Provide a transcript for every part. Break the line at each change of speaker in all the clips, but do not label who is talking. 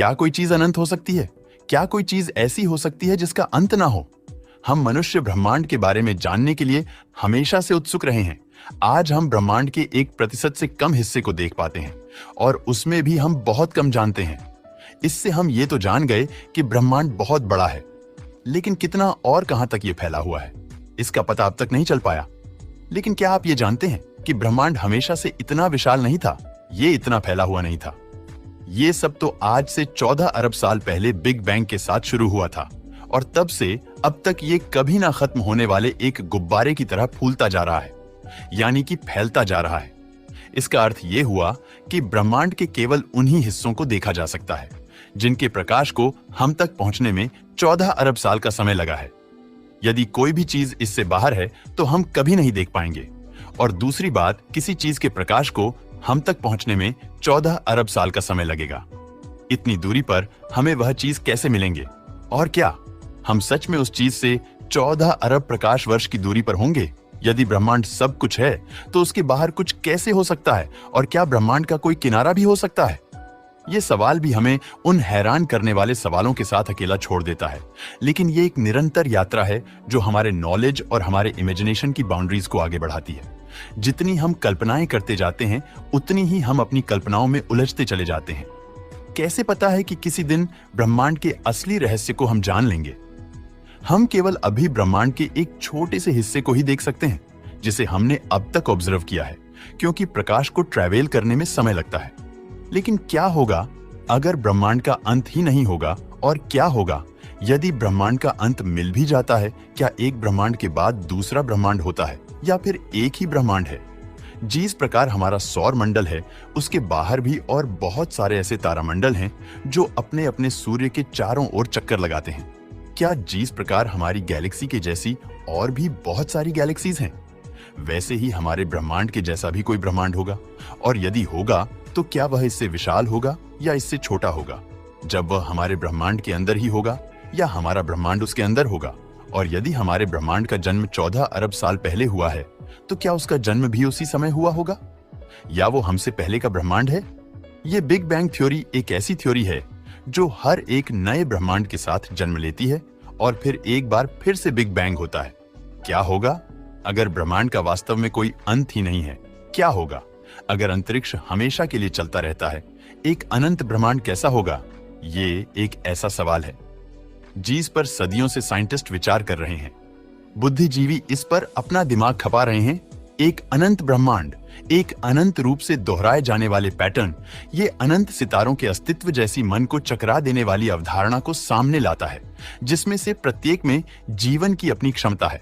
क्या कोई चीज अनंत हो सकती है? क्या कोई चीज ऐसी हो सकती है जिसका अंत ना हो? हम मनुष्य ब्रह्मांड के बारे में जानने के लिए हमेशा से उत्सुक रहे हैं। आज हम ब्रह्मांड के 1% से कम हिस्से को देख पाते हैं और उसमें भी हम बहुत कम जानते हैं। इससे हम ये तो जान गए कि ब्रह्मांड बहुत बड़ा है, लेकिन कितना और कहां तक ये फैला हुआ है, इसका पता अब तक नहीं चल पाया। लेकिन क्या आप ये जानते हैं कि ब्रह्मांड हमेशा से इतना विशाल नहीं था, ये इतना फैला हुआ नहीं था। ये सब तो आज से 14 अरब साल पहले बिग बैंग के साथ शुरू हुआ था और तब से अब तक ये कभी ना खत्म होने वाले एक गुब्बारे की तरह फूलता जा रहा है, यानी कि फैलता जा रहा है। इसका अर्थ ये हुआ कि ब्रह्मांड के केवल उन्हीं हिस्सों को देखा जा सकता है जिनके प्रकाश को हम तक पहुंचने में 14 अरब साल का समय लगा है। यदि कोई भी चीज इससे बाहर है तो हम कभी नहीं देख पाएंगे। और दूसरी बात, किसी चीज के प्रकाश को हम तक पहुंचने में 14 अरब साल का समय लगेगा। इतनी दूरी पर हमें वह चीज कैसे मिलेंगे? और क्या हम सच में उस चीज से 14 अरब प्रकाश वर्ष की दूरी पर होंगे? यदि ब्रह्मांड सब कुछ है तो उसके बाहर कुछ कैसे हो सकता है? और क्या ब्रह्मांड का कोई किनारा भी हो सकता है? ये सवाल भी हमें उन हैरान करने वाले सवालों के साथ अकेला छोड़ देता है। लेकिन ये एक निरंतर यात्रा है जो हमारे नॉलेज और हमारे इमेजिनेशन की बाउंड्रीज को आगे बढ़ाती है। जितनी हम कल्पनाएं करते जाते हैं, उतनी ही हम अपनी कल्पनाओं में उलझते चले जाते हैं। कैसे पता है कि किसी दिन ब्रह्मांड के असली रहस्य को हम जान लेंगे? हम केवल अभी ब्रह्मांड के एक छोटे से हिस्से को ही देख सकते हैं जिसे हमने अब तक ऑब्जर्व किया है, क्योंकि प्रकाश को ट्रैवल करने में समय लगता है। लेकिन क्या होगा अगर ब्रह्मांड का अंत ही नहीं होगा? और क्या होगा यदि ब्रह्मांड का अंत मिल भी जाता है? क्या एक ब्रह्मांड के बाद दूसरा ब्रह्मांड होता है या फिर एक ही ब्रह्मांड है? जिस प्रकार हमारा सौर मंडल है, उसके बाहर भी और बहुत सारे ऐसे तारामंडल हैं जो अपने अपने सूर्य के चारों ओर चक्कर लगाते हैं। क्या जिस प्रकार हमारी गैलेक्सी के जैसी और भी बहुत सारी गैलेक्सीज हैं, वैसे ही हमारे ब्रह्मांड के जैसा भी कोई ब्रह्मांड होगा? और यदि होगा तो क्या वह इससे विशाल होगा या इससे छोटा होगा? जब वह हमारे ब्रह्मांड के अंदर ही होगा या हमारा ब्रह्मांड उसके अंदर होगा? और यदि हमारे ब्रह्मांड का जन्म 14 अरब साल पहले हुआ है, तो क्या उसका जन्म भी उसी समय हुआ होगा? या वो हमसे पहले का ब्रह्मांड है? ये बिग बैंग थ्योरी एक ऐसी थ्योरी है जो हर एक नए ब्रह्मांड के साथ जन्म लेती है और फिर एक बार फिर से बिग बैंग होता है। क्या होगा अगर ब्रह्मांड का वास्तव में कोई अंत ही नहीं है? क्या होगा अगर अंतरिक्ष हमेशा के लिए चलता रहता है? एक अनंत ब्रह्मांड कैसा होगा? ये एक ऐसा सवाल है जिस पर सदियों से साइंटिस्ट विचार कर रहे हैं। बुद्धिजीवी इस पर अपना दिमाग खपा रहे हैं। एक अनंत ब्रह्मांड, एक अनंत रूप से दोहराए जाने वाले पैटर्न, ये अनंत सितारों के अस्तित्व जैसी मन को चकरा देने वाली अवधारणा को सामने लाता है, जिसमें से प्रत्येक में जीवन की अपनी क्षमता है।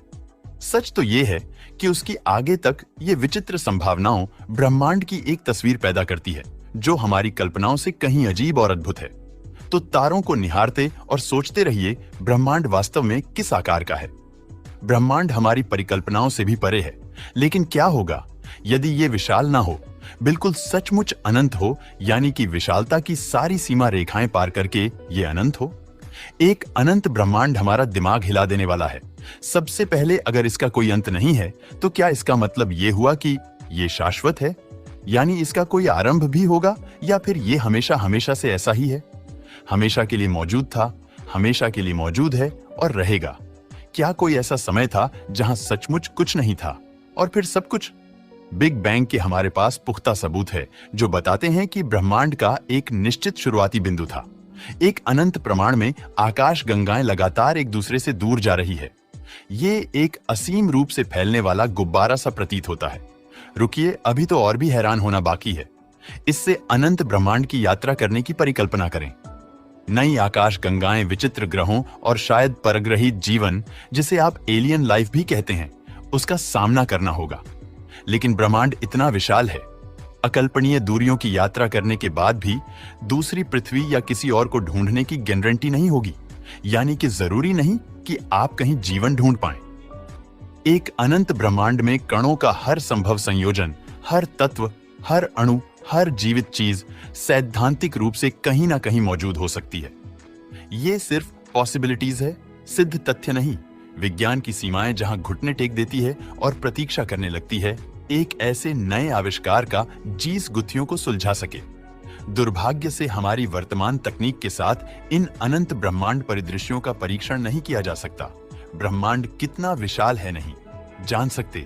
सच तो ये है कि उसकी आगे तक ये विचित्र संभावनाओं ब्रह्मांड की एक तस्वीर पैदा करती है जो हमारी कल्पनाओं से कहीं अजीब और अद्भुत है। तो तारों को निहारते और सोचते रहिए, ब्रह्मांड वास्तव में किस आकार का है? ब्रह्मांड हमारी परिकल्पनाओं से भी परे है। लेकिन क्या होगा यदि ये विशाल ना हो, बिल्कुल सचमुच अनंत हो, यानी कि विशालता की सारी सीमा रेखाएं पार करके ये अनंत हो? एक अनंत ब्रह्मांड हमारा दिमाग हिला देने वाला है। सबसे पहले, अगर इसका कोई अंत नहीं है तो क्या इसका मतलब ये हुआ कि ये शाश्वत है, यानी इसका कोई आरंभ भी होगा, या फिर ये हमेशा हमेशा से ऐसा ही है? हमेशा के लिए मौजूद था, हमेशा के लिए मौजूद है और रहेगा। क्या कोई ऐसा समय था जहां सचमुच कुछ नहीं था और फिर सब कुछ? बिग बैंग के हमारे पास पुख्ता सबूत है जो बताते हैं कि ब्रह्मांड का एक निश्चित शुरुआती बिंदु था। एक अनंत प्रमाण में आकाश गंगाएं लगातार एक दूसरे से दूर जा रही है। ये एक असीम रूप से फैलने वाला गुब्बारा सा प्रतीत होता है। रुकिए, अभी तो और भी हैरान होना बाकी है। इससे अनंत ब्रह्मांड की यात्रा करने की परिकल्पना करें। नई आकाश गंगाएं, विचित्र ग्रहों और शायद परग्रही जीवन, जिसे आप एलियन लाइफ भी कहते हैं, उसका सामना करना होगा। लेकिन ब्रह्मांड इतना विशाल है, अकल्पनीय दूरियों की यात्रा करने के बाद भी दूसरी पृथ्वी या किसी और को ढूंढने की गारंटी नहीं होगी। यानी कि जरूरी नहीं कि आप कहीं जीवन ढूंढ पाएं। एक अनंत ब्रह्मांड में कणों का हर संभव संयोजन, हर तत्व, हर अणु, हर जीवित चीज सैद्धांतिक रूप से कहीं ना कहीं मौजूद हो सकती है। ये सिर्फ पॉसिबिलिटीज है, सिद्ध तथ्य नहीं। विज्ञान की सीमाएं जहां घुटने टेक देती है और प्रतीक्षा करने लगती है एक ऐसे नए आविष्कार का जिस गुत्थियों को सुलझा सके। दुर्भाग्य से हमारी वर्तमान तकनीक के साथ इन अनंत ब्रह्मांड परिदृश्यों का परीक्षण नहीं किया जा सकता। ब्रह्मांड कितना विशाल है नहीं जान सकते,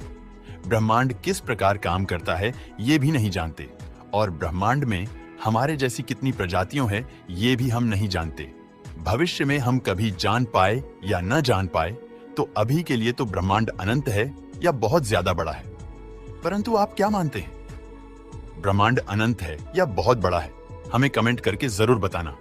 ब्रह्मांड किस प्रकार काम करता है ये भी नहीं जानते, और ब्रह्मांड में हमारे जैसी कितनी प्रजातियों हैं ये भी हम नहीं जानते। भविष्य में हम कभी जान पाए या न जान पाए, तो अभी के लिए तो ब्रह्मांड अनंत है या बहुत ज्यादा बड़ा है। परंतु आप क्या मानते हैं, ब्रह्मांड अनंत है या बहुत बड़ा है? हमें कमेंट करके जरूर बताना।